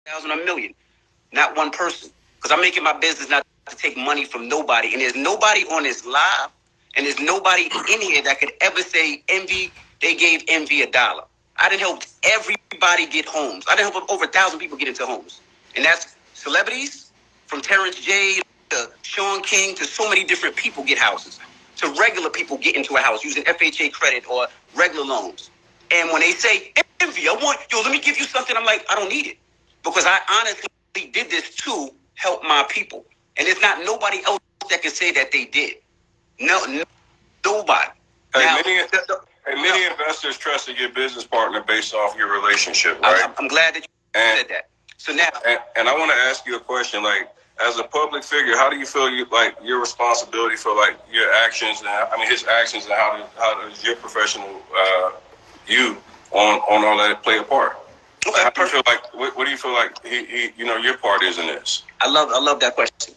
100,000 or a million. Not one person. Because I'm making my business not to take money from nobody. And there's nobody on this live, and there's nobody in here that could ever say Envy, they gave Envy $1. I done helped everybody get homes. I done helped over 1,000 people get into homes. And that's celebrities, from Terrence J to Sean King to so many different people get houses. To regular people get into a house using FHA credit or regular loans. And when they say, Envy, let me give you something, I'm like, I don't need it. Because I honestly did this to help my people. And there's not nobody else that can say that they did. Nobody. Hey, many investors trusted your business partner based off your relationship, right? I'm glad that you said that. So now, and I want to ask you a question. Like, as a public figure, how do you feel your responsibility for your actions? And his actions, and how does your professional you on all that play a part? Okay, how do you feel what do you feel like he your part is in this? I love that question.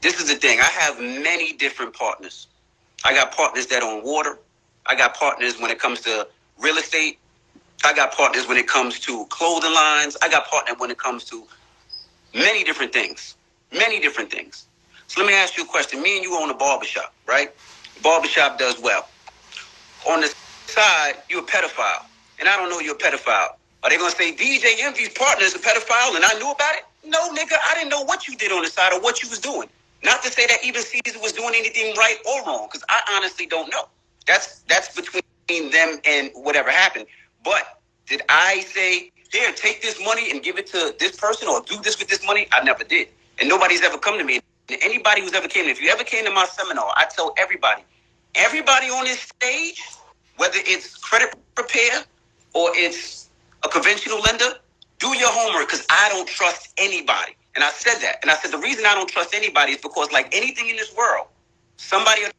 This is the thing. I have many different partners. I got partners that own water. I got partners when it comes to real estate. I got partners when it comes to clothing lines. I got partners when it comes to many different things. Many different things. So let me ask you a question. Me and you own a barbershop, right? The barbershop does well. On the side, you're a pedophile. And I don't know you're a pedophile. Are they going to say DJ Envy's partner is a pedophile and I knew about it? No, nigga, I didn't know what you did on the side or what you was doing. Not to say that even Caesar was doing anything right or wrong, because I honestly don't know. That's between them and whatever happened. But did I say, here, take this money and give it to this person or do this with this money? I never did. And nobody's ever come to me. And anybody who's ever came, if you ever came to my seminar, I tell everybody on this stage, whether it's credit repair or it's a conventional lender, do your homework, because I don't trust anybody. And I said that. And I said the reason I don't trust anybody is because, like anything in this world, somebody will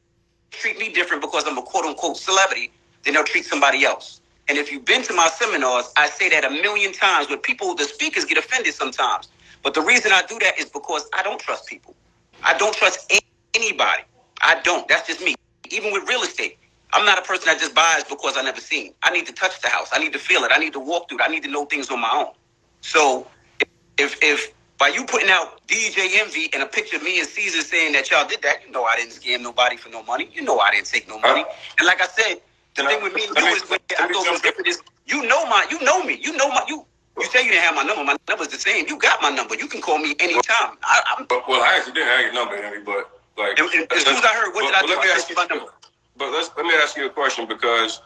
treat me different because I'm a quote-unquote celebrity than they'll treat somebody else. And if you've been to my seminars, I say that a million times, but the speakers get offended sometimes. But the reason I do that is because I don't trust people. I don't trust anybody. I don't. That's just me. Even with real estate, I'm not a person that just buys because I never seen. I need to touch the house. I need to feel it. I need to walk through it. I need to know things on my own. So if by you putting out DJ Envy and a picture of me and Caesar saying that y'all did that, you know I didn't scam nobody for no money. You know I didn't take no money. And like I said, the thing with me and you is when I go for this, you know me. You say you didn't have my number. My number's the same. You got my number. You can call me anytime. Well, I actually didn't have your number, Henry, but as soon as I heard, what did I do? I said my number. But let me ask you a question, because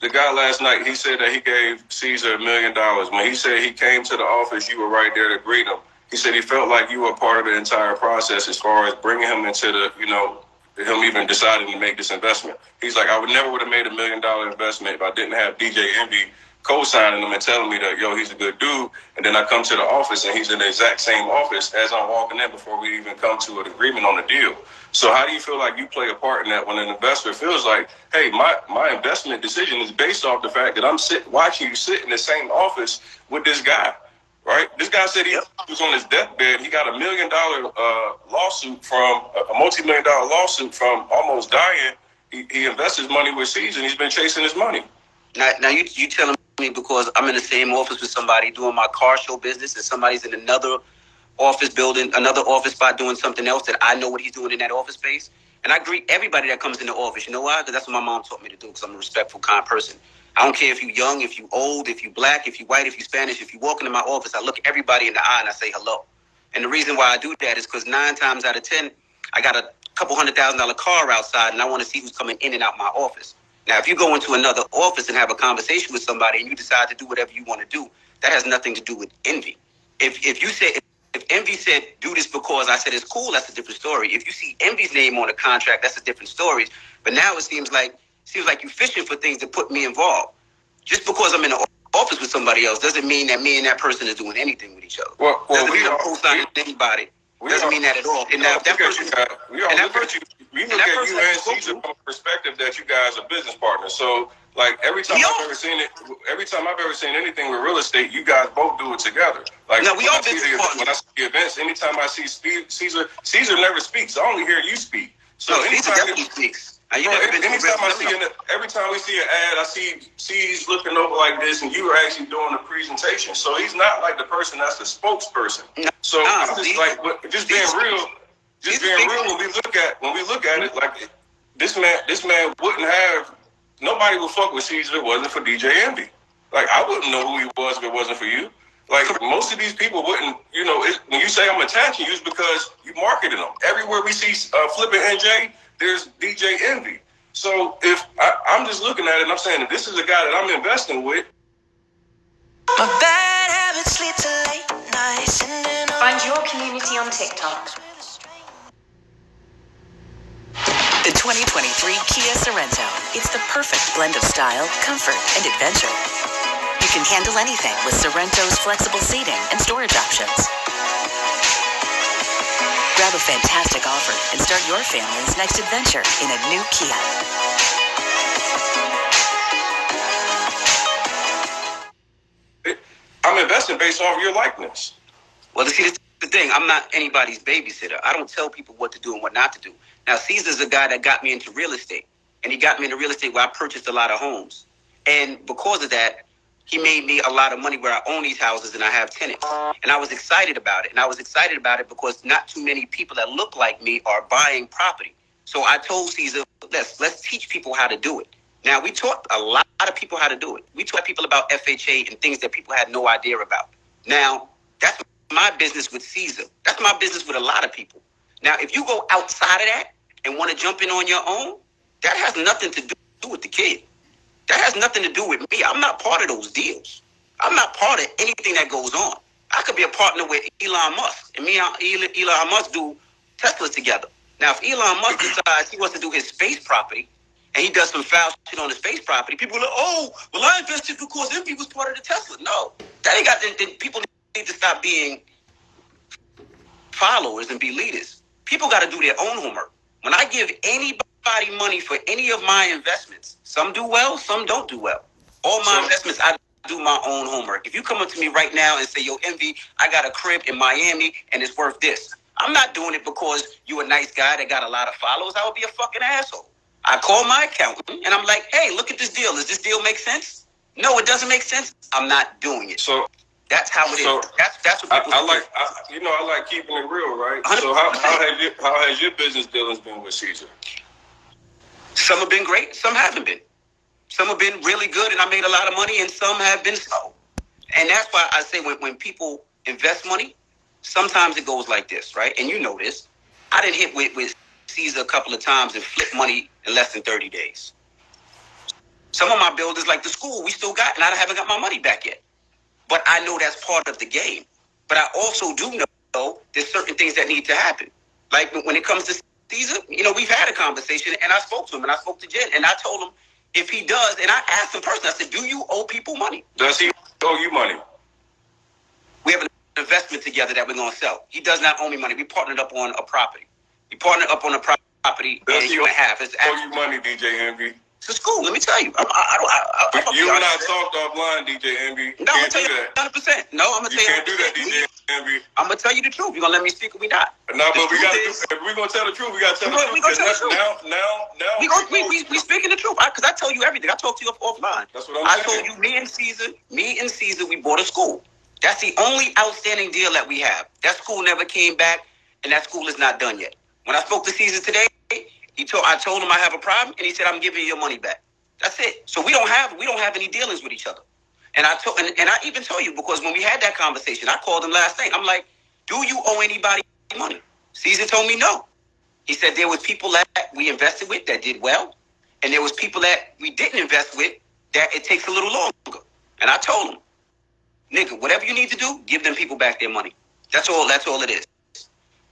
the guy last night, he said that he gave Caesar $1 million. When he said he came to the office, you were right there to greet him. He said he felt like you were part of the entire process as far as bringing him into him even deciding to make this investment. He's like, I would never have made $1 million investment if I didn't have DJ Envy co-signing him and telling me that, he's a good dude. And then I come to the office and he's in the exact same office as I'm walking in before we even come to an agreement on the deal. So how do you feel like you play a part in that when an investor feels like, hey, my investment decision is based off the fact that I'm watching you sit in the same office with this guy, right? This guy said he was on his deathbed. He got $1 million lawsuit from a multi-million-dollar lawsuit from almost dying. He invests his money with Caesar and he's been chasing his money. Now you telling me because I'm in the same office with somebody doing my car show business and somebody's in another office building, another office spot doing something else that I know what he's doing in that office space. And I greet everybody that comes in the office. You know why? Because that's what my mom taught me to do, because I'm a respectful, kind person. I don't care if you're young, if you're old, if you're black, if you're white, if you're Spanish. If you walk into my office, I look everybody in the eye and I say hello. And the reason why I do that is because 9 times out of 10, I got a couple $100,000 car outside and I want to see who's coming in and out my office. Now, if you go into another office and have a conversation with somebody and you decide to do whatever you want to do, that has nothing to do with envy. If Envy said, do this because I said it's cool, that's a different story. If you see Envy's name on a contract, that's a different story. But now it seems like you're fishing for things to put me involved. Just because I'm in an office with somebody else doesn't mean that me and that person is doing anything with each other. Doesn't mean I'm co-signing anybody. Doesn't mean that at all. And now that person, we look at you and Caesar from a perspective that you guys are business partners. So, like every time I've ever seen anything with real estate, you guys both do it together. Like no, we all business partners. When I see the events, anytime I see Caesar never speaks. I only hear you speak. So Caesar definitely speaks. Now, you Bro, never been to a anytime I realtor. see every time we see an ad, I see he's looking over like this, and you were actually doing the presentation. So he's not like the person that's the spokesperson. So I'm just like, just being real. Just being real, when we look at it, like this man wouldn't have, nobody would fuck with Caesar if it wasn't for DJ Envy. Like, I wouldn't know who he was if it wasn't for you. Like, most of these people wouldn't, when you say I'm attaching you, it's because you marketed them. Everywhere we see Flippin' NJ, there's DJ Envy. So if I'm just looking at it and I'm saying that this is a guy that I'm investing with. My bad habits lead to late nights. Find your community on TikTok. The 2023 Kia Sorento. It's the perfect blend of style, comfort, and adventure. You can handle anything with Sorrento's flexible seating and storage options. Grab a fantastic offer and start your family's next adventure in a new Kia. I'm investing based off your likeness. Well, see, this is the thing. I'm not anybody's babysitter. I don't tell people what to do and what not to do. Now, Caesar's a guy that got me into real estate. And he got me into real estate where I purchased a lot of homes. And because of that, he made me a lot of money where I own these houses and I have tenants. And I was excited about it. And I was excited about it because not too many people that look like me are buying property. So I told Caesar, let's teach people how to do it. Now, we taught a lot of people how to do it. We taught people about FHA and things that people had no idea about. Now, that's my business with Caesar. That's my business with a lot of people. Now, if you go outside of that and want to jump in on your own, that has nothing to do with the kid. That has nothing to do with me. I'm not part of those deals. I'm not part of anything that goes on. I could be a partner with Elon Musk, and me and Elon Musk do Teslas together. Now, if Elon Musk decides he wants to do his space property, and he does some foul shit on the space property, people are like, oh, well, I invested because Envy was part of the Tesla. No, that ain't got. Then people need to stop being followers and be leaders. People got to do their own homework. When I give anybody money for any of my investments, some do well, some don't do well. All my investments, I do my own homework. If you come up to me right now and say, yo, Envy, I got a crib in Miami and it's worth this, I'm not doing it because you a nice guy that got a lot of followers. I would be a fucking asshole. I call my accountant and I'm like, hey, look at this deal. Does this deal make sense? No, it doesn't make sense. I'm not doing it. So that's how it is. That's what people I like keeping it real, right? 100%. So how has your business dealings been with Caesar? Some have been great, some haven't been. Some have been really good and I made a lot of money, and some have been slow. And that's why I say when people invest money, sometimes it goes like this, right? And you know this. I didn't hit with Caesar a couple of times and flip money in less than 30 days. Some of my builders, like the school, we still got, and I haven't got my money back yet. But I know that's part of the game. But I also do know there's certain things that need to happen. Like when it comes to Caesar, we've had a conversation, and I spoke to him, and I spoke to Jen, and I told him if he does, and I asked him personally, I said, do you owe people money? Does he owe you money? We have an investment together that we're going to sell. He does not owe me money. We partnered up on a property. We partnered up on a property in a year and a half. Does he owe you money, DJ Envy? It's a school, let me tell you. You and I talked offline, DJ Envy. No, I'm going to tell you 100%. No, I'm going to tell you. You can't do that, DJ Envy. I'm going to tell you the truth. You're going to let me speak or we not? No, but we got to. If we're going to tell the truth, we got to tell the truth. We're going to tell the truth. Now. We speaking the truth. Because I tell you everything. I talk to you offline. That's what I'm saying. I told you, me and Caesar, we bought a school. That's the only outstanding deal that we have. That school never came back, and that school is not done yet. When I spoke to Caesar today, I told him I have a problem, and he said, I'm giving you your money back. That's it. So we don't have any dealings with each other. And I even told you, because when we had that conversation, I called him last night. I'm like, do you owe anybody money? Caesar told me no. He said there was people that we invested with that did well, and there was people that we didn't invest with that it takes a little longer. And I told him, nigga, whatever you need to do, give them people back their money. That's all it is.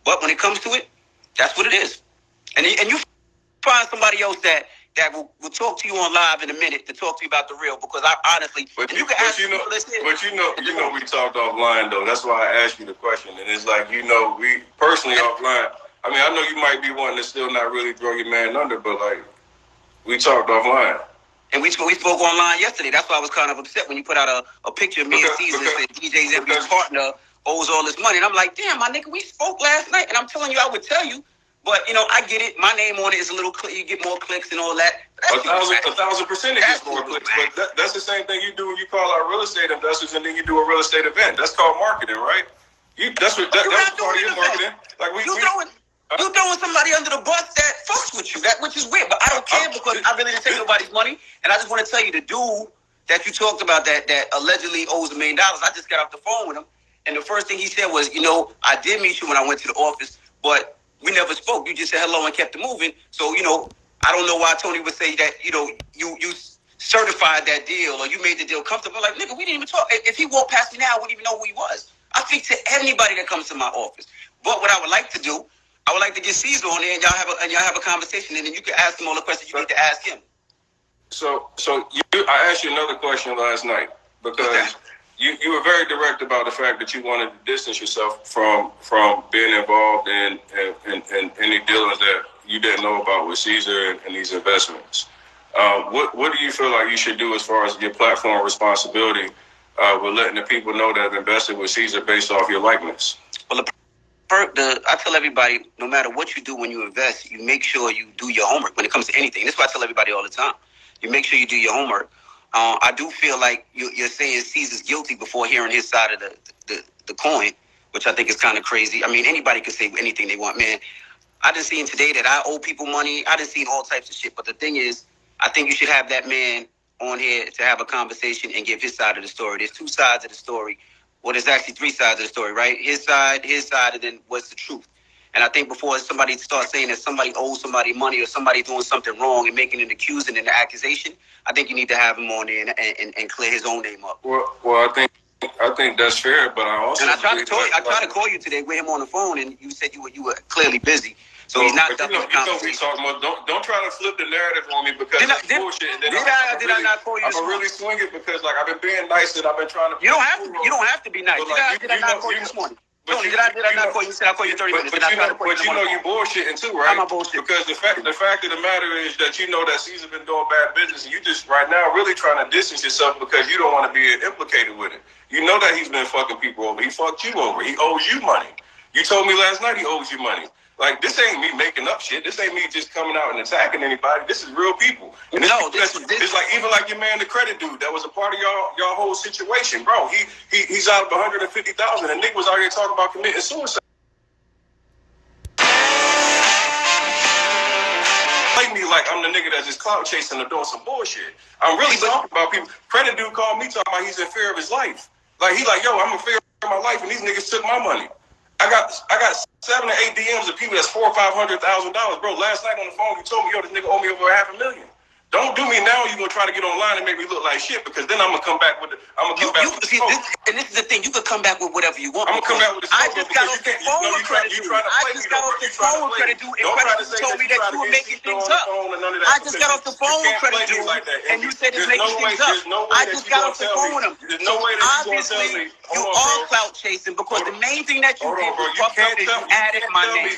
But when it comes to it, that's what it is. And you find somebody else that will talk to you on live in a minute to talk to you about the real, because I honestly, you can ask people, we talked offline though. That's why I asked you the question, and it's like, we personally offline. I mean, I know you might be wanting to still not really throw your man under, but like, we talked offline. And we spoke online yesterday. That's why I was kind of upset when you put out a picture of me and Caesar and said DJ's every partner owes all this money. And I'm like, damn, my nigga, we spoke last night, and I'm telling you, I would tell you, But I get it. My name on it is a little. You get more clicks and all that. A thousand percent it gets more clicks. But that's the same thing you do when you call out real estate investors and then you do a real estate event. That's called marketing, right? That's part of your marketing. Like you throwing somebody under the bus that fucks with you. Which is weird. But I don't care because I really didn't take nobody's money. And I just want to tell you, the dude that you talked about that allegedly owes $1 million. I just got off the phone with him, and the first thing he said was, I did meet you when I went to the office, but we never spoke. You just said hello and kept it moving. So, I don't know why Tony would say that, you certified that deal or you made the deal comfortable. Like, nigga, we didn't even talk. If he walked past me now, I wouldn't even know who he was. I speak to anybody that comes to my office. But what I would like to do, I would like to get Caesar on there and y'all have a conversation, and then you can ask him all the questions you need to ask him. So I asked you another question last night because you were very direct about the fact that you wanted to distance yourself from being involved in any dealings that you didn't know about with Caesar and these investments. What do you feel like you should do as far as your platform responsibility with letting the people know that have invested with Caesar based off your likeness? Well, I tell everybody, no matter what you do when you invest, you make sure you do your homework when it comes to anything. That's what I tell everybody all the time. You make sure you do your homework. I do feel like you're saying Caesar's guilty before hearing his side of the coin, which I think is kind of crazy. I mean, anybody can say anything they want, man. I just seen today that I owe people money. I just seen all types of shit. But the thing is, I think you should have that man on here to have a conversation and give his side of the story. There's two sides of the story. Well, there's actually three sides of the story, right? His side, and then what's the truth. And I think before somebody starts saying that somebody owes somebody money or somebody doing something wrong and making an accusation and an accusation, I think you need to have him on there and clear his own name up. Well, I think that's fair, but I also I tried to call you today with him on the phone, and you said you were clearly busy. So he's not up in the conversation. Don't try to flip the narrative on me because that's bullshit. And then did I not call you? I'm gonna really swing it because I've been being nice and I've been trying to. You don't have to be nice. Did I not call you this morning? Tony, did I not call you? You said I called you 30 minutes. But you know you bullshitting too, right? I'm bullshit. Because the fact of the matter is that you know that Caesar been doing bad business, and you just right now really trying to distance yourself because you don't want to be implicated with it. You know that he's been fucking people over. He fucked you over. He owes you money. You told me last night he owes you money. Like, this ain't me making up shit. This ain't me just coming out and attacking anybody. This is real people. And it's like even like your man, the credit dude, that was a part of y'all whole situation, bro. He's out of $150,000, and Nick was out here talking about committing suicide. Play me like I'm the nigga that's just clout chasing or doing some bullshit. I'm really talking about people. Credit dude called me talking about he's in fear of his life. Like, he's like, yo, I'm in fear of my life, and these niggas took my money. I got 7 or 8 DMs of people that's $400,000 or $500,000, bro. Last night on the phone, you told me, yo, this nigga owe me over $500,000. Don't do me now. You're gonna try to get online and make me look like shit because then I'm gonna come back with the. And this is the thing. You could come back with whatever you want. I'm gonna come back with the. I just got off the phone with credit dude. I just got off the phone with credit dude, and credit dude told me that you were making things up. I just got off the phone with credit dude, and you said it's making things up. I just got off the phone with him. So obviously you are clout chasing because the main thing that you did was fucked up is you added my name,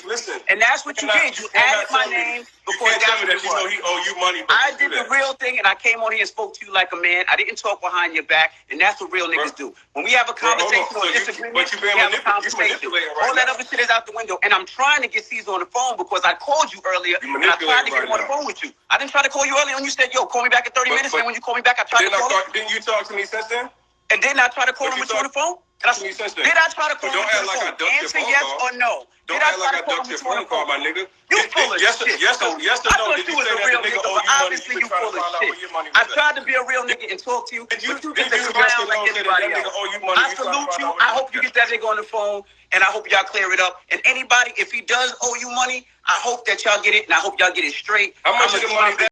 and that's what you did. You added my name before that's what it was. He owe you money. I did the real thing, and I came on here and spoke to you like a man. I didn't talk behind your back, and that's what real niggas do. When we have a conversation or disagreement, we have a conversation. All that other shit is out the window, and I'm trying to get Caesar on the phone because I called you earlier, and I tried to get him on the phone with you. I didn't try to call you earlier, and you said, yo, call me back in 30 minutes, and when you call me back, I tried to call you. Didn't you talk to me since then? And didn't I try to call him with you on the phone? Did I try to call him on the phone? Answer yes or no. Don't act like I ducked your phone call, my nigga. You full of shit. Yes or no? Did you say that the nigga owe you money? You full of shit. I tried to be a real nigga and talk to you, but you just a clown like everybody else. I salute you. I hope you get that nigga on the phone, and I hope y'all clear it up. And anybody, if he does owe you money, I hope that y'all get it, and I hope y'all get it straight. How much of the money?